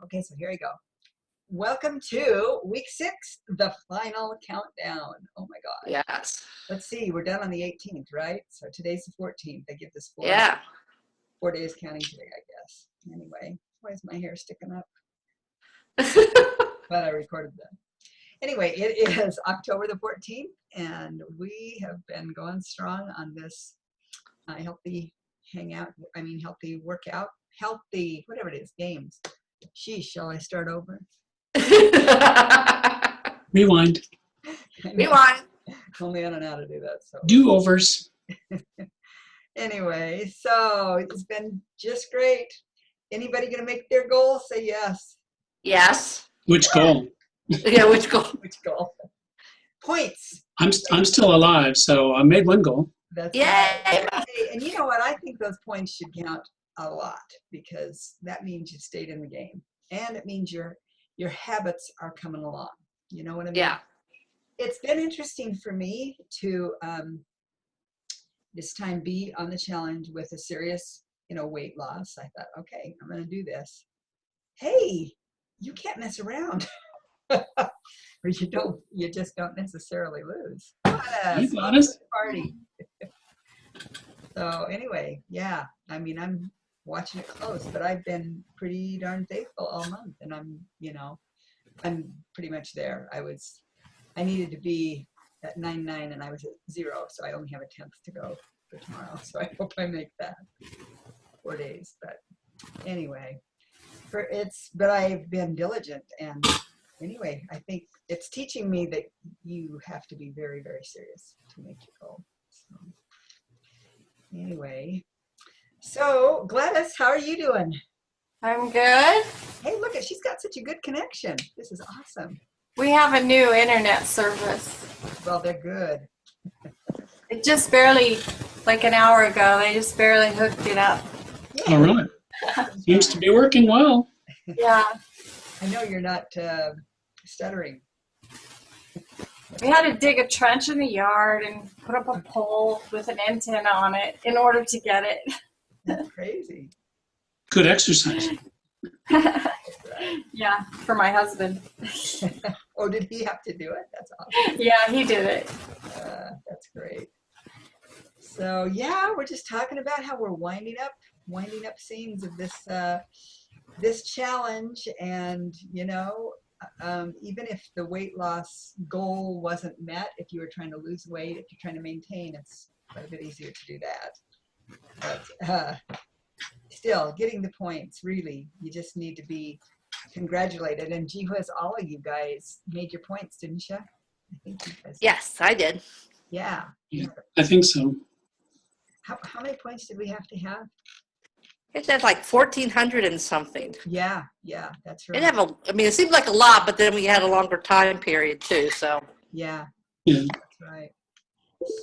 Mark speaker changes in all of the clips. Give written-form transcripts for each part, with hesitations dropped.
Speaker 1: Okay, so here we go. Welcome to week 6, the final countdown. Oh my God.
Speaker 2: Yes.
Speaker 1: Let's see, we're done on the 18th, right? So today's the 14th. They give this
Speaker 2: Yeah.
Speaker 1: 4 days counting today, I guess. Anyway, why is my hair sticking up? Glad I recorded that. Anyway, it is October the 14th, and we have been going strong on this healthy workout, healthy, whatever it is, games. Sheesh, shall I start over?
Speaker 3: Rewind.
Speaker 2: Rewind.
Speaker 1: Only I don't know how to do that. So
Speaker 3: Do-overs.
Speaker 1: anyway, so it's been just great. Anybody gonna make their goal? Say yes.
Speaker 2: Yes.
Speaker 3: Which goal?
Speaker 2: Yeah, which goal?
Speaker 1: Which goal? Points.
Speaker 3: I'm still alive, so I made one goal.
Speaker 1: That's
Speaker 2: Yay.
Speaker 1: right. Hey, and you know what? I think those points should count a lot because that means you stayed in the game, and it means your habits are coming along. You know what I mean?
Speaker 2: Yeah.
Speaker 1: It's been interesting for me to this time be on the challenge with a serious, weight loss. I thought, okay, I'm going to do this. Hey, you can't mess around. Or you just don't necessarily lose.
Speaker 3: You got us.
Speaker 1: Party. So anyway, yeah, I mean, I'm watching it close, but I've been pretty darn faithful all month, and I'm pretty much there. I needed to be at 9.9 and I was at 0, so I only have a 10th to go for tomorrow. So I hope I make that 4 days. But anyway, but I've been diligent, and anyway, I think it's teaching me that you have to be very, very serious to make your goal. So anyway, so Gladys, how are you doing?
Speaker 4: I'm good.
Speaker 1: Hey, look, she's got such a good connection. This is awesome.
Speaker 4: We have a new internet service.
Speaker 1: Well, they're good.
Speaker 4: It just barely, like an hour ago, they just barely hooked it up.
Speaker 1: Yeah.
Speaker 3: All right. Seems to be working well.
Speaker 4: Yeah.
Speaker 1: I know you're not stuttering.
Speaker 4: We had to dig a trench in the yard and put up a pole with an antenna on it in order to get it.
Speaker 1: That's crazy.
Speaker 3: Good exercise.
Speaker 1: That's right.
Speaker 4: Yeah, for my husband.
Speaker 1: Oh, did he have to do it? That's awesome.
Speaker 4: Yeah, he did it.
Speaker 1: That's great. So yeah, we're just talking about how we're winding up scenes of this challenge, and even if the weight loss goal wasn't met, if you were trying to lose weight, if you're trying to maintain, it's quite a bit easier to do that. But still, getting the points, really, you just need to be congratulated. And gee whiz, all of you guys made your points, didn't you? I think you guys.
Speaker 2: Yes, I did.
Speaker 1: Yeah.
Speaker 3: I think so.
Speaker 1: How many points did we have to have?
Speaker 2: It had like 1,400 and something.
Speaker 1: Yeah, that's right.
Speaker 2: It seemed like a lot, but then we had a longer time period too. So
Speaker 1: Yeah,
Speaker 3: Yeah.
Speaker 1: that's right.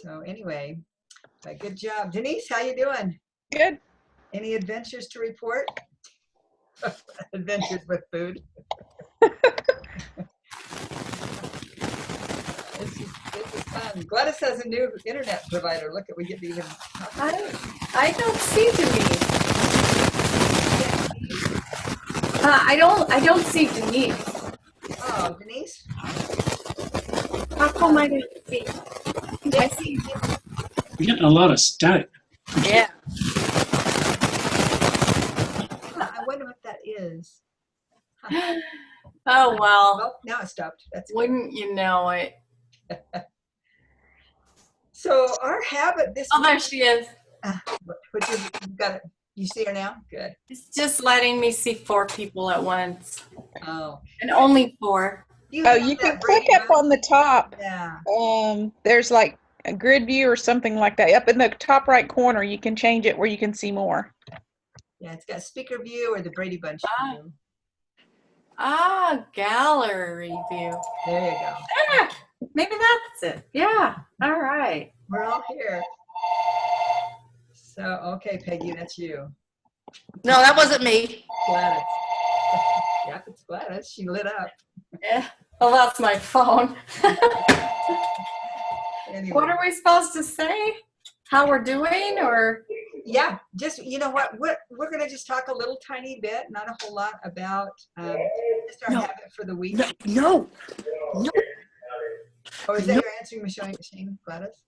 Speaker 1: So anyway, good job. Denise, how you doing?
Speaker 5: Good.
Speaker 1: Any adventures to report? Adventures with food? This is fun. Gladys has a new internet provider. Look, we get to even talk about it.
Speaker 4: I don't see Denise. I don't see Denise.
Speaker 1: Oh, Denise?
Speaker 4: How come I don't see? I see.
Speaker 3: We're getting a lot of static.
Speaker 2: yeah.
Speaker 1: I wonder what that is. Huh.
Speaker 4: Oh, well,
Speaker 1: Well, now it stopped. That's good.
Speaker 4: wouldn't you know it?
Speaker 1: So our habit this
Speaker 4: Oh, there she is.
Speaker 1: what you got it. You see her now? Good.
Speaker 4: It's just letting me see 4 people at once.
Speaker 1: Oh.
Speaker 4: And only 4.
Speaker 5: Oh, you can click up on the top.
Speaker 1: Yeah.
Speaker 5: There's like a grid view or something like that. Up in the top right corner, you can change it where you can see more.
Speaker 1: Yeah, it's got speaker view or the Brady Bunch view.
Speaker 4: Gallery view.
Speaker 1: There you go.
Speaker 4: Ah, maybe that's it. Yeah. All right.
Speaker 1: We're all here. So, okay, Peggy, that's you.
Speaker 2: No, that wasn't me.
Speaker 1: Gladys. Yep, it's Gladys. She lit up.
Speaker 4: Yeah. Well, that's my phone.
Speaker 1: Anyway.
Speaker 4: What are we supposed to say? How we're doing, or?
Speaker 1: Yeah, just, you know what, we're gonna just talk a little tiny bit, not a whole lot about, just our
Speaker 2: No.
Speaker 1: habit for the week.
Speaker 2: No.
Speaker 1: Oh, is that
Speaker 2: No.
Speaker 1: your answering machine, Gladys?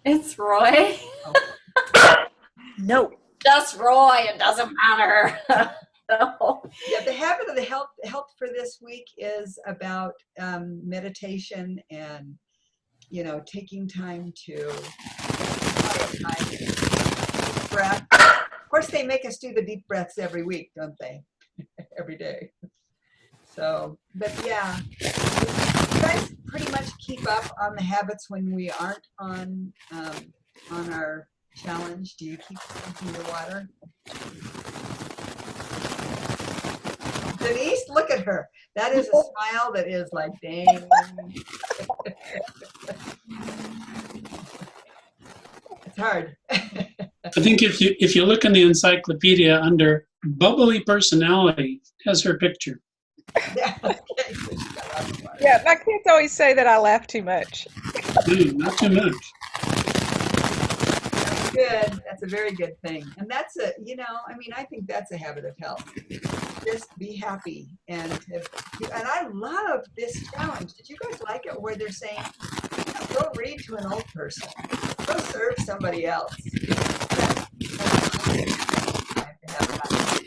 Speaker 4: It's Roy.
Speaker 2: No.
Speaker 4: Just Roy. It doesn't matter. No.
Speaker 1: Yeah, the habit of the health for this week is about meditation and, you know, taking time to deep breath. Of course, they make us do the deep breaths every week, don't they? Every day. So, but yeah, you guys pretty much keep up on the habits when we aren't on our challenge. Do you keep drinking your water? Denise, look at her. That is a smile that is like, dang. It's hard.
Speaker 3: I think if you look in the encyclopedia under bubbly personality, it has her picture.
Speaker 1: Yeah, okay, so she's got lots of water.
Speaker 5: Yeah, my kids always say that I laugh too much.
Speaker 3: Not too much.
Speaker 1: Good. That's a very good thing. And that's a, you know, I mean, I think that's a habit of health. Just be happy. And I love this challenge. Did you guys like it where they're saying, go read to an old person, go serve somebody else?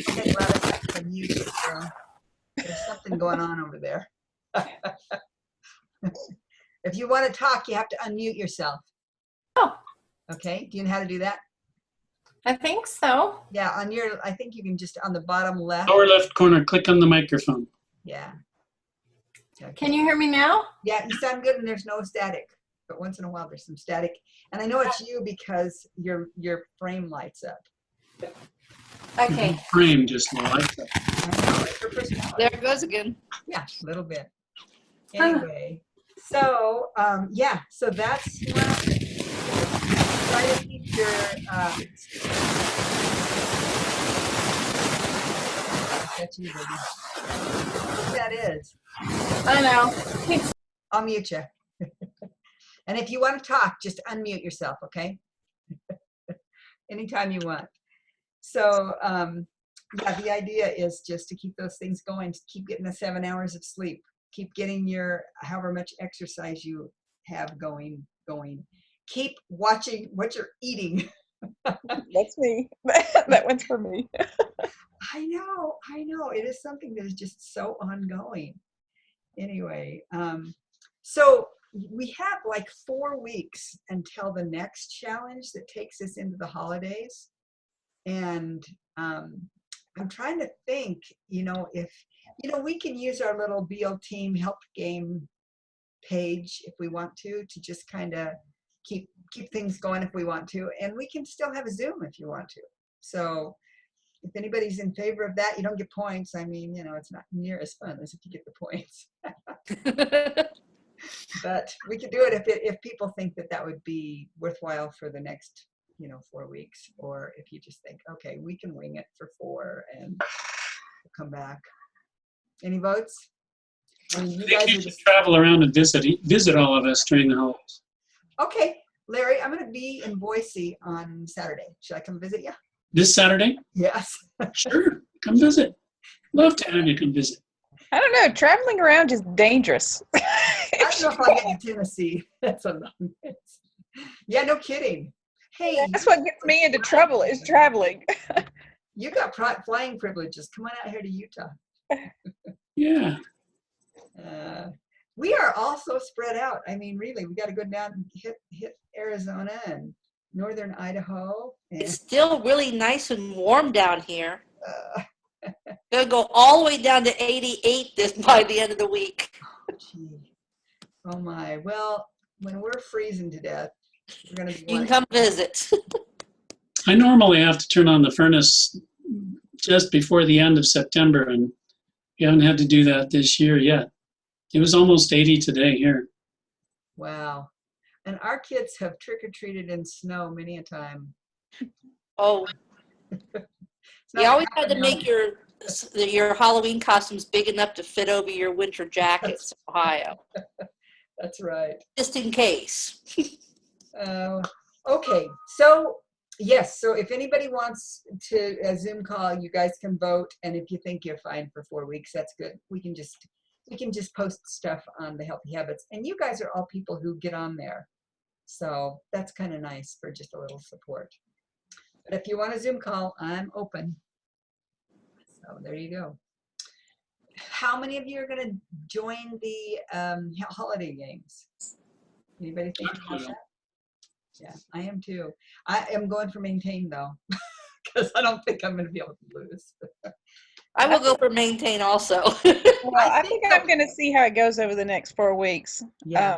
Speaker 1: Okay, Gladys, I can mute you, girl. There's something going on over there. If you want to talk, you have to unmute yourself.
Speaker 4: Oh.
Speaker 1: Okay, do you know how to do that?
Speaker 4: I think so.
Speaker 1: Yeah, I think you can just on the bottom left.
Speaker 3: Lower left corner, click on the microphone.
Speaker 1: Yeah. Okay.
Speaker 4: Can you hear me now?
Speaker 1: Yeah, you sound good and there's no static, but once in a while there's some static. And I know it's you because your frame lights up.
Speaker 4: Okay.
Speaker 3: Frame just lights up.
Speaker 1: I know, it's your personality.
Speaker 2: There it goes again.
Speaker 1: Yeah, a little bit. Anyway, so yeah, so that's try to keep your that's you, baby. What that is.
Speaker 4: I know.
Speaker 1: I'll mute you. And if you want to talk, just unmute yourself, okay? Anytime you want. So yeah, the idea is just to keep those things going, to keep getting the 7 hours of sleep, keep getting your however much exercise you have going. Keep watching what you're eating.
Speaker 5: That's me. That one's for me.
Speaker 1: I know. It is something that is just so ongoing. Anyway, so we have like 4 weeks until the next challenge that takes us into the holidays. And I'm trying to think, you know, if, you know, we can use our little BL Team Help Game page if we want to just kind of keep things going if we want to. And we can still have a Zoom if you want to. So if anybody's in favor of that, you don't get points. I mean, you know, it's not near as fun as if you get the points. But we could do it if people think that would be worthwhile for the next, you know, 4 weeks, or if you just think, okay, we can wing it for 4 and we'll come back. Any votes? I mean,
Speaker 3: I think you should travel around and visit all of us during the holidays.
Speaker 1: Okay, Larry, I'm going to be in Boise on Saturday. Should I come visit you?
Speaker 3: This Saturday?
Speaker 1: Yes.
Speaker 3: Sure, come visit. Love to have you come visit.
Speaker 5: I don't know. Traveling around is dangerous.
Speaker 1: I don't know if I'll get to Tennessee. That's a long ways. Yeah, no kidding. Hey,
Speaker 5: That's what gets me into trouble is traveling.
Speaker 1: you got flying privileges. Come on out here to Utah.
Speaker 3: Yeah.
Speaker 1: We are all so spread out. I mean, really, we got to go down and hit Arizona and northern Idaho. And,
Speaker 2: It's still really nice and warm down here. Gonna go all the way down to 88 by the end of the week.
Speaker 1: gee. Oh my. Well, when we're freezing to death, we're gonna be.
Speaker 2: You can come visit.
Speaker 3: I normally have to turn on the furnace just before the end of September, and we haven't had to do that this year yet. It was almost 80 today here.
Speaker 1: Wow. And our kids have trick-or-treated in snow many a time.
Speaker 2: Oh,
Speaker 1: It's not
Speaker 2: you always had to
Speaker 1: happening.
Speaker 2: make your Halloween costumes big enough to fit over your winter jackets in Ohio,
Speaker 1: That's right.
Speaker 2: just in case.
Speaker 1: Okay, so Yes, so if anybody wants to a Zoom call, you guys can vote, and if you think you're fine for 4 weeks, that's good. We can just post stuff on the Healthy Habits, and you guys are all people who get on there, so that's kind of nice for just a little support. But if you want a Zoom call, I'm open. So there you go. How many of you are going to join the holiday games? Anybody think about that? Yeah, I am too. I am going for maintain though, because I don't think I'm going to be able to lose.
Speaker 2: I will go for maintain also.
Speaker 5: Well, I
Speaker 1: think
Speaker 5: think I'm going to see how it goes over the next 4 weeks.
Speaker 1: Yeah,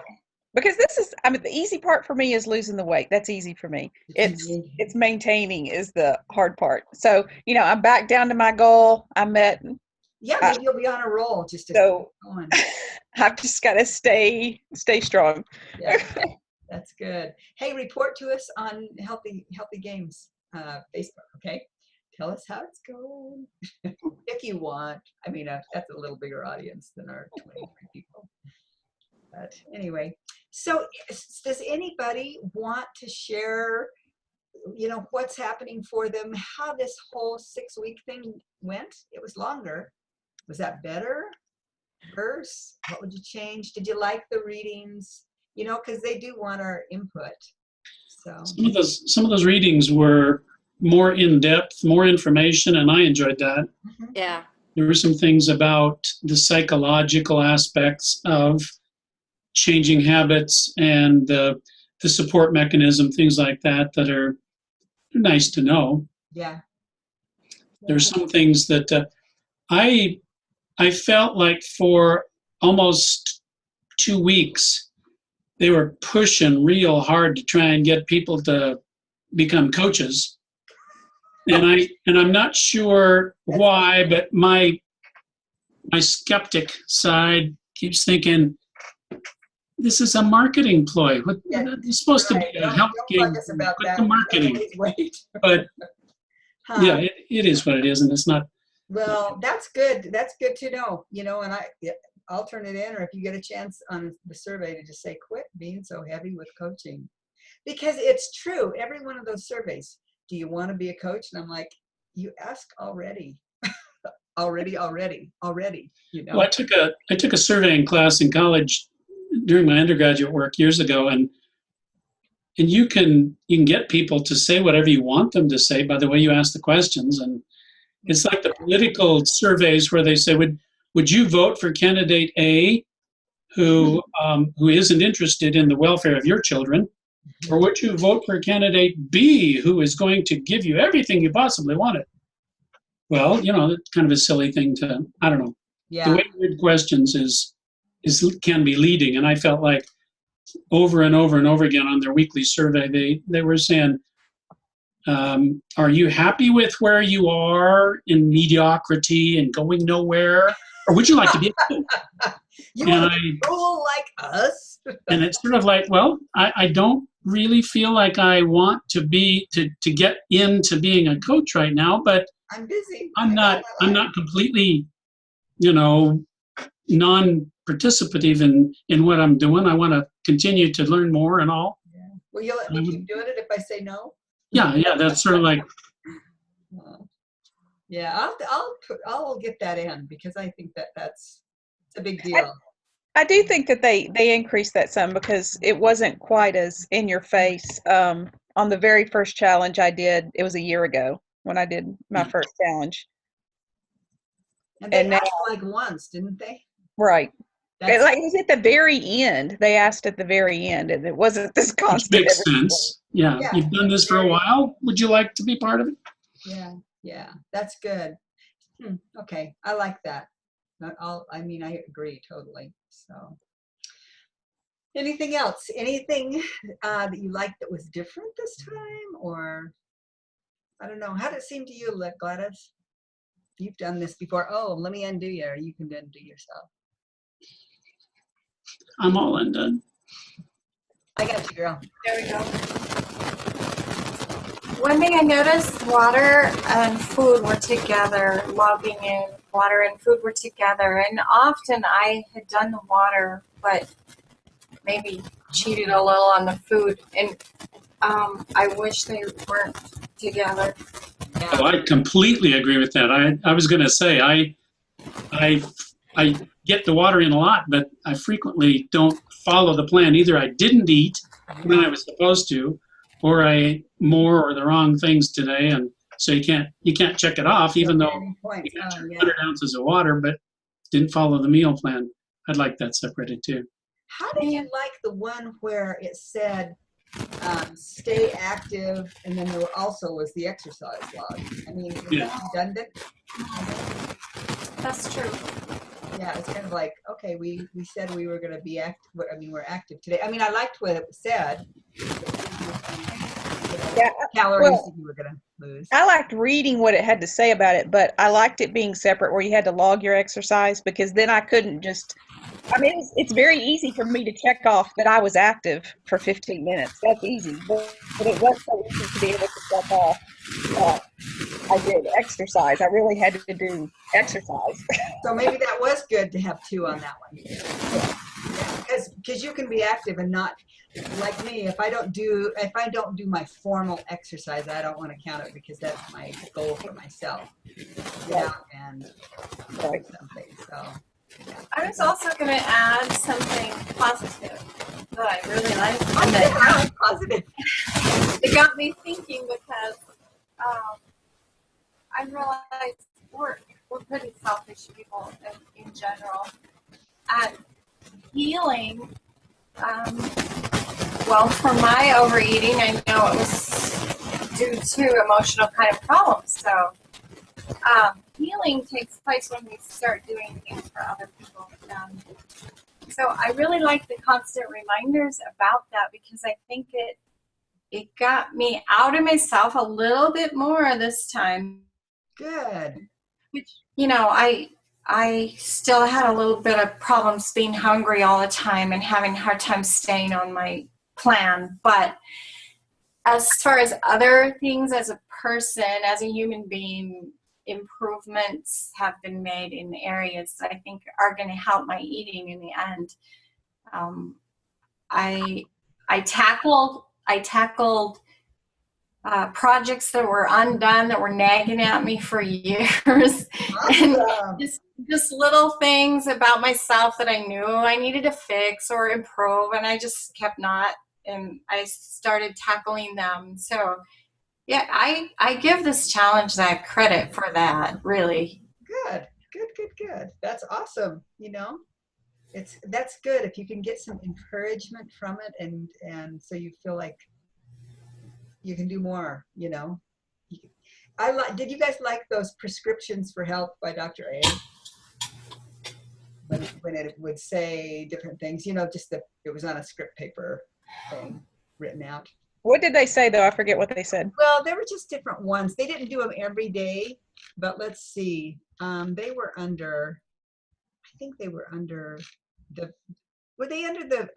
Speaker 5: Because the easy part for me is losing the weight. That's easy for me. It's maintaining is the hard part. So, I'm back down to my goal.
Speaker 1: yeah. Maybe you'll be on a roll just to
Speaker 5: So
Speaker 1: keep going.
Speaker 5: I've just got to stay strong.
Speaker 1: Yeah, that's good. Hey, report to us on Healthy Games Facebook. Okay, tell us how it's going if you want. I mean, that's a little bigger audience than our 23 people. But anyway, so does anybody want to share, what's happening for them, how this whole 6-week thing went? It was longer. Was that better? Worse? What would you change? Did you like the readings? Because they do want our input. So
Speaker 3: Some of those readings were more in depth, more information, and I enjoyed that.
Speaker 2: Yeah.
Speaker 3: There were some things about the psychological aspects of changing habits and the support mechanism, things like that are nice to know.
Speaker 1: yeah.
Speaker 3: There's some things that I felt like for almost 2 weeks, they were pushing real hard to try and get people to become coaches. And I'm not sure why, but my skeptic side keeps thinking, this is a marketing ploy. It's supposed to be a help game. What's the marketing? But yeah, it is what it is, and it's not.
Speaker 1: Well, that's good. That's good to know. And I'll turn it in, or if you get a chance on the survey to just say, quit being so heavy with coaching, because it's true. Every one of those surveys, do you want to be a coach? And I'm like, you ask already. already.
Speaker 3: Well, I took a surveying class in college during my undergraduate work years ago, and you can get people to say whatever you want them to say by the way you ask the questions. And it's like the political surveys where they say, would you vote for candidate A who isn't interested in the welfare of your children, or would you vote for candidate B who is going to give you everything you possibly wanted? Well, it's kind of a silly thing to, I don't know.
Speaker 1: Yeah.
Speaker 3: The way you read questions can be leading, and I felt like over and over and over again on their weekly survey, they were saying, are you happy with where you are in mediocrity and going nowhere, or would you like to be a coach?
Speaker 1: You want to be cool like us?
Speaker 3: And it's sort of like, well, I don't really feel like I want to get into being a coach right now, but
Speaker 1: I'm busy.
Speaker 3: I'm not completely, non-participative in what I'm doing. I want to continue to learn more and all.
Speaker 1: Yeah. Will you let me keep doing it if I say no?
Speaker 3: Yeah, that's sort of like.
Speaker 1: Yeah, I'll get that in, because I think that's a big deal.
Speaker 5: I do think that they increased that some, because it wasn't quite as in your face. On the very first challenge I did, it was a year ago when I did my first challenge.
Speaker 1: And they asked like once, didn't they?
Speaker 5: Right. It was at the very end. They asked at the very end, and it wasn't this constant.
Speaker 3: Which makes sense. Yeah. You've done this for a while. Would you like to be part of it?
Speaker 1: Yeah. That's good. Okay. I like that. I agree totally. So anything else? Anything that you liked that was different this time? Or I don't know. How did it seem to you, Gladys? You've done this before. Oh, let me undo you, or you can undo yourself.
Speaker 3: I'm all undone.
Speaker 1: I got you, girl.
Speaker 4: There we go. One thing I noticed, water and food were together, logging in. Water and food were together. And often I had done the water, but maybe cheated a little on the food. And I wish they weren't together.
Speaker 3: Oh, I completely agree with that. I was going to say I get the water in a lot, but I frequently don't follow the plan. Either I didn't eat when I was supposed to, or I ate more or the wrong things today, and so you can't check it off, even though
Speaker 1: Points.
Speaker 3: you got
Speaker 1: Oh,
Speaker 3: your
Speaker 1: yeah.
Speaker 3: 100 ounces of water, but didn't follow the meal plan. I'd like that separated too.
Speaker 1: How did you like the one where it said stay active, and then there also was the exercise log? I mean, is
Speaker 3: Yeah.
Speaker 1: that redundant?
Speaker 4: That's true.
Speaker 1: Yeah, it's kind of like, okay, we said we were going to be active. I mean, we're active today. I mean, I liked what it said.
Speaker 5: Yeah,
Speaker 1: Calories
Speaker 5: well-
Speaker 1: that you were going to lose.
Speaker 5: I liked reading what it had to say about it, but I liked it being separate where you had to log your exercise, because then I couldn't just, I mean, it's very easy for me to check off that I was active for 15 minutes. That's easy, but it wasn't so easy to be able to check off that I did exercise. I really had to do exercise.
Speaker 1: So maybe that was good to have two on that one. Because you can be active and not, like me, if I don't do my formal exercise, I don't want to count it because that's my goal for myself. Get out and do
Speaker 5: Right.
Speaker 1: something. So
Speaker 4: I was also going to add something positive that I really liked.
Speaker 1: oh,
Speaker 4: And that
Speaker 1: yeah, I'm positive.
Speaker 4: it got me thinking because I realized we're pretty selfish people in general. And healing, well, for my overeating, I know it was due to emotional kind of problems. So healing takes place when we start doing things for other people. So I really like the constant reminders about that because I think it got me out of myself a little bit more this time.
Speaker 1: Good.
Speaker 4: Which, I still had a little bit of problems being hungry all the time and having a hard time staying on my plan. But as far as other things as a person, as a human being, improvements have been made in areas that I think are going to help my eating in the end. I tackled projects that were undone, that were nagging at me for years. And
Speaker 1: Awesome.
Speaker 4: just little things about myself that I knew I needed to fix or improve, and I just kept not, and I started tackling them. So yeah, I give this challenge that credit for that, really.
Speaker 1: Good. That's awesome. That's good if you can get some encouragement from it, and so you feel like you can do more. Did you guys like those prescriptions for health by Dr. A? When it would say different things, just it was on a script paper thing written out.
Speaker 5: What did they say, though? I forget what they said.
Speaker 1: Well, there were just different ones. They didn't do them every day, but let's see. They were under, I think they were under were they under the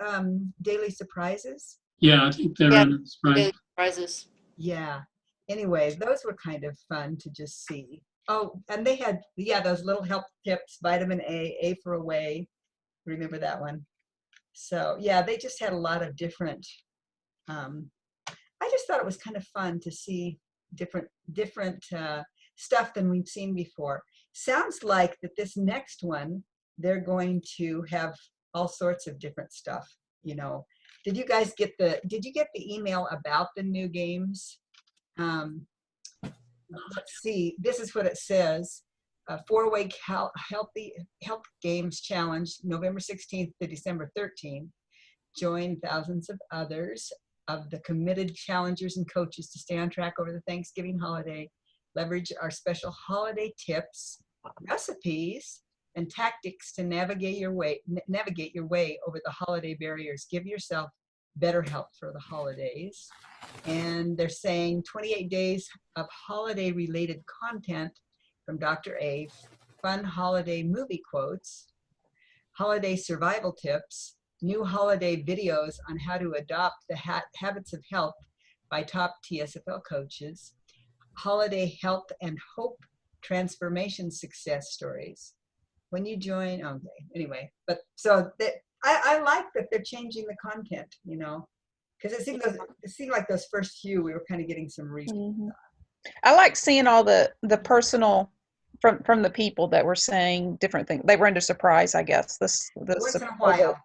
Speaker 1: daily surprises?
Speaker 3: Yeah, I think they're
Speaker 2: Yeah.
Speaker 3: on this, right.
Speaker 2: Big prizes.
Speaker 1: Yeah. Anyway, those were kind of fun to just see. Oh, and they had, those little health tips, vitamin A for Away. Remember that one? So, yeah, they just had a lot of different, I just thought it was kind of fun to see different stuff than we've seen before. Sounds like that this next one, they're going to have all sorts of different stuff, Did you get the email about the new games? Let's see, this is what it says. 4-Way Health Games Challenge, November 16th to December 13th. Join thousands of others of the committed challengers and coaches to stay on track over the Thanksgiving holiday. Leverage our special holiday tips, recipes, and tactics to navigate your way over the holiday barriers. Give yourself better health for the holidays. And they're saying 28 days of holiday-related content from Dr. A, fun holiday movie quotes, holiday survival tips, new holiday videos on how to adopt the habits of health by top TSFL coaches, holiday health and hope transformation success stories. When you join, okay, anyway, but so that I like that they're changing the content, Because it seemed like those first few we were kind of getting some repeat.
Speaker 5: Mhm. I like seeing all the personal from the people that were saying different things. They were into surprise, I guess.
Speaker 1: Once in a while.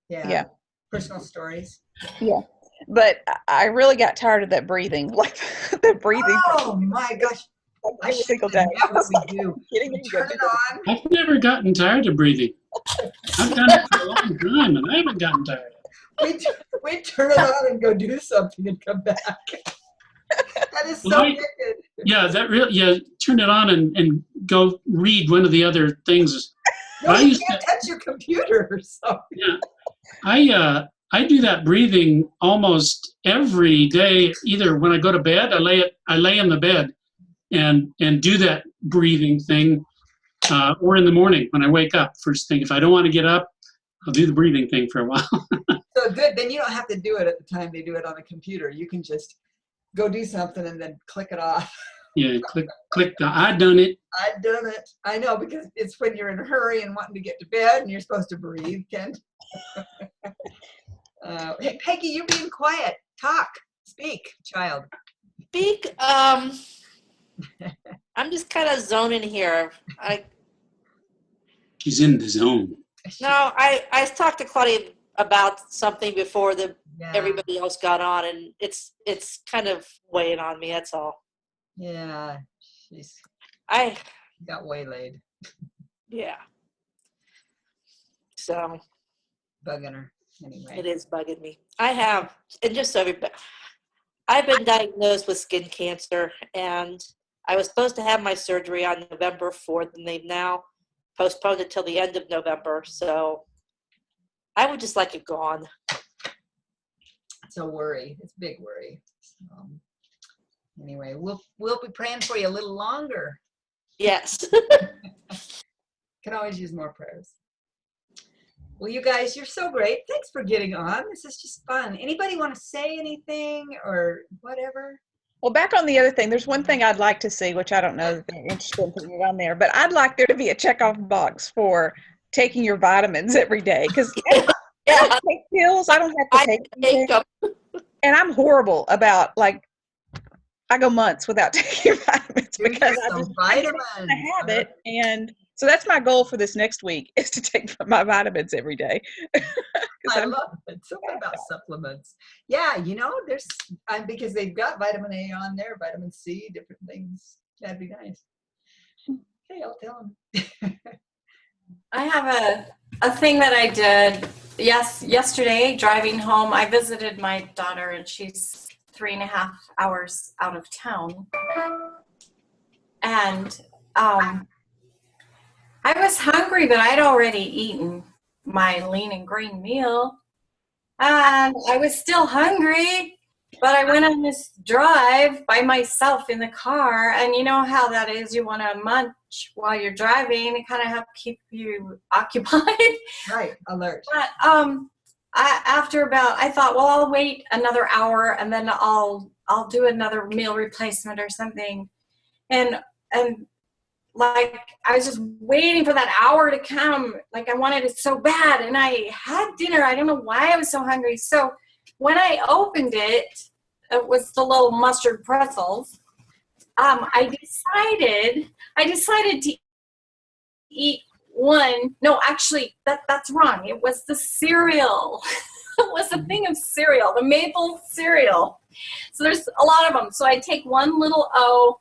Speaker 1: Yeah.
Speaker 5: Yeah.
Speaker 1: Personal stories.
Speaker 5: Yeah. But I really got tired of that breathing, like the breathing.
Speaker 1: Oh my gosh. I
Speaker 5: Every
Speaker 1: should
Speaker 5: single day.
Speaker 1: forget what we do.
Speaker 5: Kidding
Speaker 1: We
Speaker 5: me?
Speaker 1: turn it on.
Speaker 3: I've never gotten tired of breathing. I've done it for a long time, and I haven't gotten tired.
Speaker 1: We turn it on and go do something and come back. That is so
Speaker 3: Right.
Speaker 1: wicked.
Speaker 3: Yeah, turn it on and go read one of the other things.
Speaker 1: No,
Speaker 3: I
Speaker 1: you
Speaker 3: used
Speaker 1: can't touch your computer. So
Speaker 3: Yeah, I do that breathing almost every day. Either when I go to bed, I lay in the bed and do that breathing thing, or in the morning when I wake up first thing. If I don't want to get up, I'll do the breathing thing for a while.
Speaker 1: so good. Then you don't have to do it at the time they do it on the computer. You can just go do something and then click it off.
Speaker 3: Yeah, click the I done it.
Speaker 1: I've done it. I know, because it's when you're in a hurry and wanting to get to bed and you're supposed to breathe, Ken. Hey, Peggy, you're being quiet. Talk. Speak, child.
Speaker 2: Speak. I'm just kind of zoning here.
Speaker 3: She's in the zone.
Speaker 2: I talked to Claudia about something before
Speaker 1: Yeah.
Speaker 2: everybody else got on, and it's kind of weighing on me. That's all.
Speaker 1: Yeah. She's
Speaker 2: I
Speaker 1: got waylaid.
Speaker 2: yeah. So
Speaker 1: Bugging her. Anyway.
Speaker 2: it is bugging me. And just so everybody, I've been diagnosed with skin cancer, and I was supposed to have my surgery on November 4th, and they've now postponed it till the end of November. So I would just like it gone.
Speaker 1: It's a worry. It's a big worry. Anyway, we'll be praying for you a little longer.
Speaker 2: Yes.
Speaker 1: Can always use more prayers. Well, you guys, you're so great. Thanks for getting on. This is just fun. Anybody want to say anything or whatever?
Speaker 5: Well, back on the other thing, there's one thing I'd like to see, which I don't know if they're interested in putting it on there, but I'd like there to be a checkoff box for taking your vitamins every day. Because I
Speaker 2: Yeah.
Speaker 5: don't take pills. I don't have to
Speaker 2: I
Speaker 5: take
Speaker 2: take
Speaker 5: them. And I'm horrible about, like, I go months without taking vitamins
Speaker 1: You're
Speaker 5: because
Speaker 1: just
Speaker 5: I
Speaker 1: some
Speaker 5: just
Speaker 1: vitamins.
Speaker 5: I have it. And so that's my goal for this next week, is to take my vitamins every day. 'Cause
Speaker 1: I love it. Something about supplements. Yeah, there's because they've got vitamin A on there, vitamin C, different things. That'd be nice. Okay, I'll tell them.
Speaker 4: I have a thing that I did yesterday driving home. I visited my daughter, and she's 3.5 hours out of town. And I was hungry, but I'd already eaten my lean and green meal. And I was still hungry, but I went on this drive by myself in the car. And you know how that is. You want to munch while you're driving. It kind of helps keep you occupied.
Speaker 1: Right, alert.
Speaker 4: But I thought, well, I'll wait another hour and then I'll do another meal replacement or something. And like, I was just waiting for that hour to come. Like, I wanted it so bad. And I had dinner. I don't know why I was so hungry. So when I opened it, it was the little mustard pretzels. I decided to eat one. No, actually, that's wrong. It was the cereal. It was a thing of cereal, the maple cereal. So there's a lot of them. So I take one little O,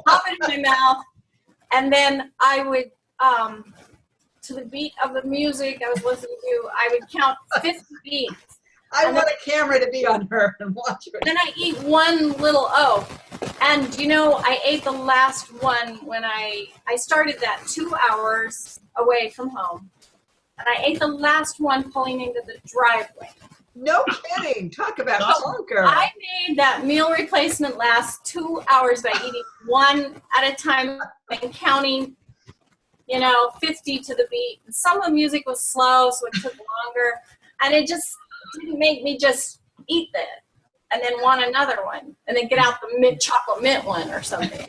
Speaker 4: pop it in my mouth, and then I would, to the beat of the music I was listening to, I would count 50 beats.
Speaker 1: I want a camera to be on her and watch her.
Speaker 4: Then I eat one little O. And, I ate the last one when I started that 2 hours away from home. And I ate the last one pulling into the driveway.
Speaker 1: No kidding. Talk about hunger.
Speaker 4: I made that meal replacement last 2 hours by eating one at a time and counting, 50 to the beat. And some of the music was slow, so it took longer. And it just didn't make me just eat that and then want another one and then get out the chocolate mint one or something.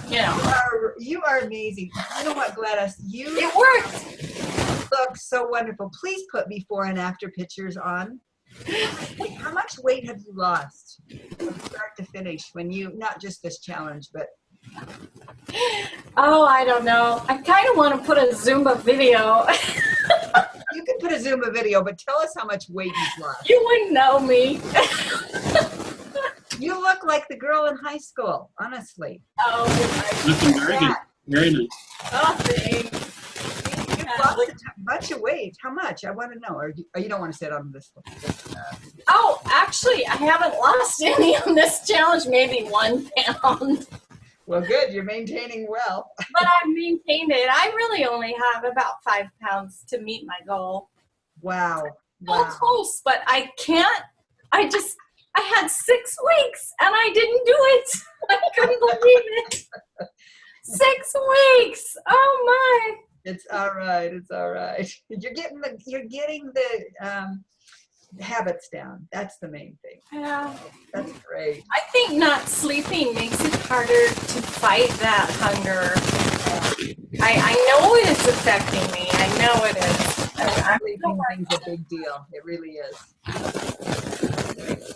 Speaker 1: You are amazing. You know what, Gladys?
Speaker 4: It worked.
Speaker 1: Look so wonderful. Please put before and after pictures on. How much weight have you lost from start to finish when you, not just this challenge, but
Speaker 4: Oh, I don't know. I kind of want to put a Zumba video.
Speaker 1: you can put a Zumba video, but tell us how much weight you've lost.
Speaker 4: You wouldn't know me.
Speaker 1: You look like the girl in high school, honestly.
Speaker 4: Oh,
Speaker 3: Looking very good. Very nice.
Speaker 4: oh, thanks.
Speaker 1: You've lost a bunch of weight. How much? I want to know. Or you don't want to say it on this one.
Speaker 4: Oh, actually, I haven't lost any on this challenge. Maybe 1 pound.
Speaker 1: Well, good. You're maintaining well.
Speaker 4: But I've maintained it. I really only have about 5 pounds to meet my goal.
Speaker 1: Wow.
Speaker 4: So
Speaker 1: Wow.
Speaker 4: close, but I can't. I had 6 weeks and I didn't do it. I couldn't believe it. 6 weeks. Oh my.
Speaker 1: It's all right. It's all right. You're getting the habits down. That's the main thing.
Speaker 4: Yeah.
Speaker 1: That's great.
Speaker 4: I think not sleeping makes it harder to fight that hunger. I know it is affecting me. I know it is. I'm
Speaker 1: Sleeping thing's a big deal. It really is.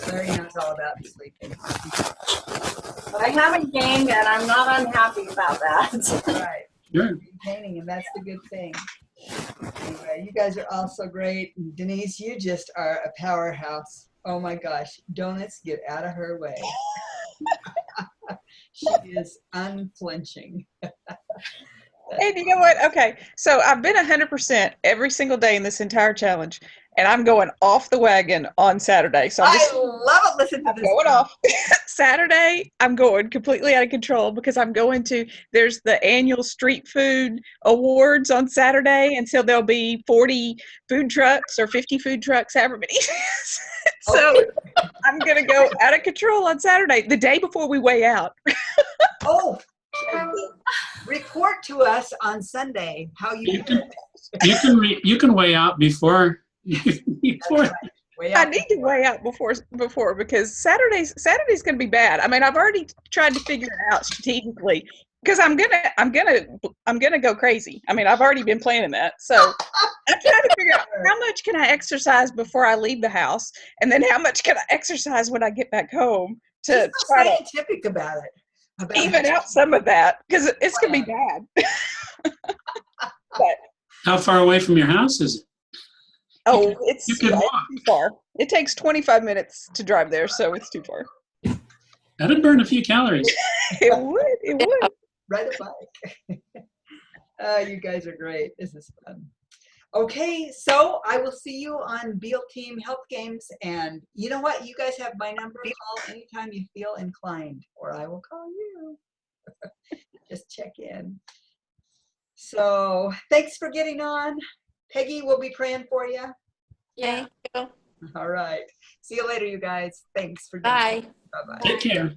Speaker 1: Larry knows all about sleeping.
Speaker 4: But I haven't gained and I'm not unhappy about that.
Speaker 1: Right.
Speaker 3: Sure.
Speaker 1: Maintaining, and that's the good thing. Anyway, you guys are all so great. And Denise, you just are a powerhouse. Oh my gosh. Donuts, get out of her way. She is unflinching.
Speaker 5: And you know what? Okay, so I've been 100% every single day in this entire challenge, and I'm going off the wagon on Saturday. So I'm just
Speaker 1: I love it. Listen to
Speaker 5: I'm
Speaker 1: this.
Speaker 5: going off. Saturday, I'm going completely out of control because there's the annual street food awards on Saturday, and so there'll be 40 food trucks or 50 food trucks, however many. So I'm going to go out of control on Saturday, the day before we weigh out.
Speaker 1: Oh, report to us on Sunday how you
Speaker 3: You
Speaker 1: did.
Speaker 3: You can weigh out before before.
Speaker 1: Way
Speaker 5: I
Speaker 1: out.
Speaker 5: need to weigh out before because Saturday's going to be bad. I mean, I've already tried to figure it out strategically because I'm gonna go crazy. I mean, I've already been planning that. So I'm trying to figure out how much can I exercise before I leave the house, and then how much can I exercise when I get back home to
Speaker 1: Just so
Speaker 5: try to
Speaker 1: scientific about it. About
Speaker 5: even out some of that because it's gonna be bad. But
Speaker 3: How far away from your house is it?
Speaker 5: oh, it's
Speaker 3: You can
Speaker 5: yeah,
Speaker 3: walk.
Speaker 5: it's too far. It takes 25 minutes to drive there, so it's too far.
Speaker 3: That'd burn a few calories.
Speaker 5: It would. It would.
Speaker 1: Ride a bike. You guys are great. This is fun. Okay, so I will see you on Beal Team Health Games. And you know what? You guys have my number. Call anytime you feel inclined, or I will call you. Just check in. So thanks for getting on. Peggy will be praying for you.
Speaker 2: Yay.
Speaker 1: All right. See you later, you guys. Thanks for
Speaker 2: Bye.
Speaker 1: Bye-bye.
Speaker 3: Take care.